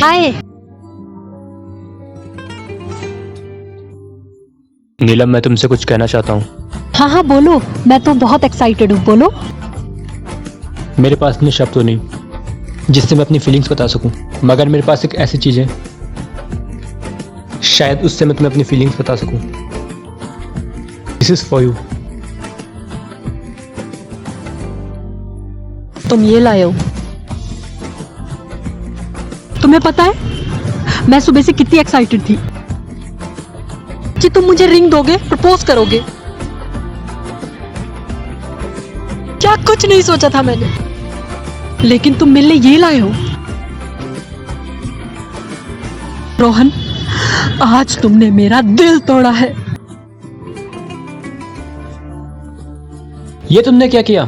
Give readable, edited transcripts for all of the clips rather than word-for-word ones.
हाय। नीलम, मैं तुमसे कुछ कहना चाहता हूँ। हाँ हाँ बोलो, मैं तो बहुत एक्साइटेड हूँ, बोलो। मेरे पास इतने शब्द तो नहीं जिससे मैं अपनी फीलिंग्स बता सकूं, मगर मेरे पास एक ऐसी चीज है, शायद उससे मैं तुम्हें अपनी फीलिंग्स बता सकूं। This is for you. तुम ये लाए हो। तुम्हें पता है मैं सुबह से कितनी एक्साइटेड थी कि तुम मुझे रिंग दोगे, प्रपोज करोगे। क्या कुछ नहीं सोचा था मैंने, लेकिन तुम मिलने ये लाए हो। रोहन, आज तुमने मेरा दिल तोड़ा है। ये तुमने क्या किया?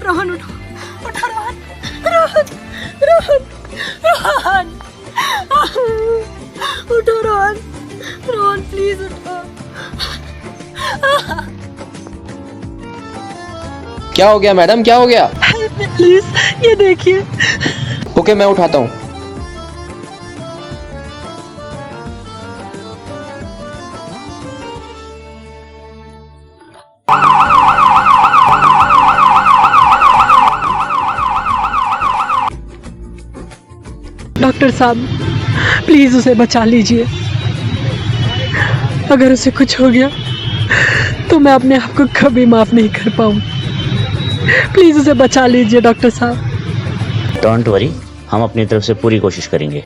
रोहन उठो, उठो रोहन, रोहन, रोहन, रोहन, उठो रोहन, रोहन प्लीज उठो। क्या हो गया मैडम, क्या हो गया? हेल्प मी प्लीज, ये देखिए। ओके, मैं उठाता हूँ। डॉक्टर साहब, प्लीज उसे बचा लीजिए। अगर उसे कुछ हो गया तो मैं अपने आप को कभी माफ नहीं कर पाऊँ। प्लीज उसे बचा लीजिए डॉक्टर साहब। डोंट वरी, हम अपनी तरफ से पूरी कोशिश करेंगे।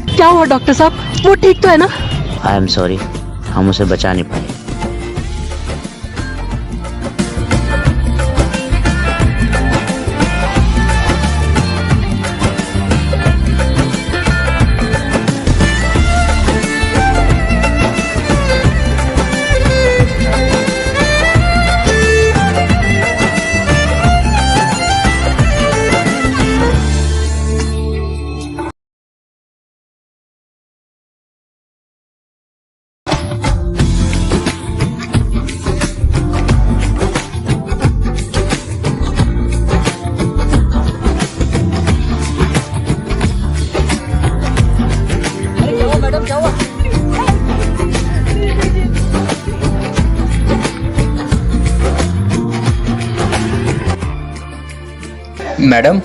क्या हुआ डॉक्टर साहब, वो ठीक तो है ना? आई एम सॉरी, हम उसे बचा नहीं पाए। मैडम,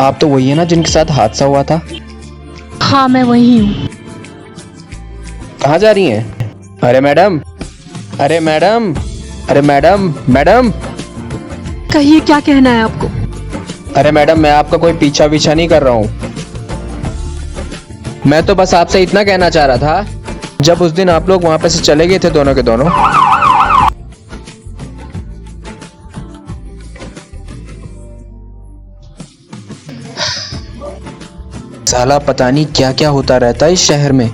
आप तो वही है ना जिनके साथ हादसा हुआ था? हाँ मैं वही हूँ। कहाँ जा रही हैं? अरे मैडम, अरे मैडम, अरे मैडम, मैडम। कहिए क्या कहना है आपको? अरे मैडम, मैं आपका कोई पीछा पीछा नहीं कर रहा हूँ। मैं तो बस आपसे इतना कहना चाह रहा था, जब उस दिन आप लोग वहां पे से चले गए थे दोनों के दोनों, साला पता नहीं क्या क्या होता रहता है इस शहर में।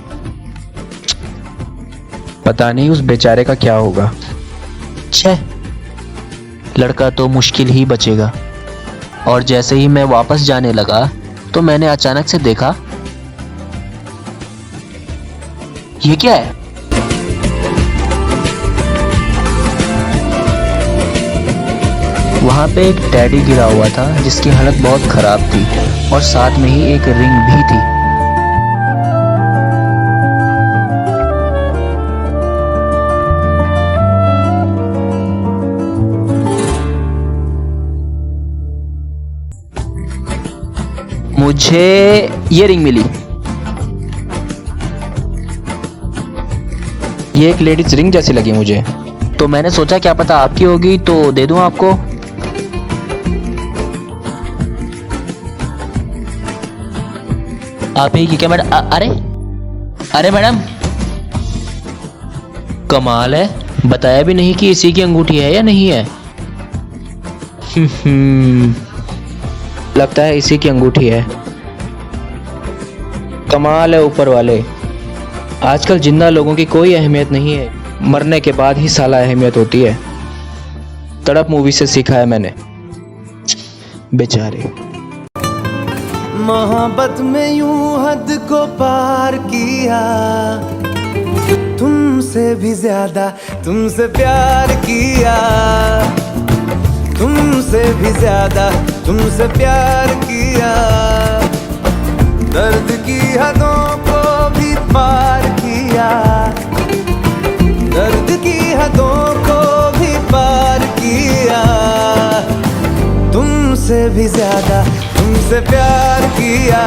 पता नहीं उस बेचारे का क्या होगा। छे, लड़का तो मुश्किल ही बचेगा। और जैसे ही मैं वापस जाने लगा तो मैंने अचानक से देखा, ये क्या है? वहां पे एक टैडी गिरा हुआ था जिसकी हालत बहुत खराब थी और साथ में ही एक रिंग भी थी। मुझे ये रिंग मिली। ये एक लेडीज रिंग जैसी लगी मुझे। तो मैंने सोचा क्या पता आपकी होगी तो दे दूं आपको। आप ही की क्या मैडम? अरे मैडम, कमाल है, बताया भी नहीं कि इसी की अंगूठी है या नहीं है। लगता है इसी की अंगूठी है। कमाल है ऊपर वाले, आजकल जिंदा लोगों की कोई अहमियत नहीं है, मरने के बाद ही साला अहमियत होती है। तड़प मूवी से सीखा है मैंने। बेचारे। मोहब्बत में यूं हद को पार किया, तुमसे भी ज्यादा तुमसे प्यार किया, तुमसे भी ज्यादा तुमसे प्यार किया, दर्द की हदों को भी पार किया, दर्द की हदों को भी पार किया, तुमसे भी ज्यादा तुमसे प्यार किया।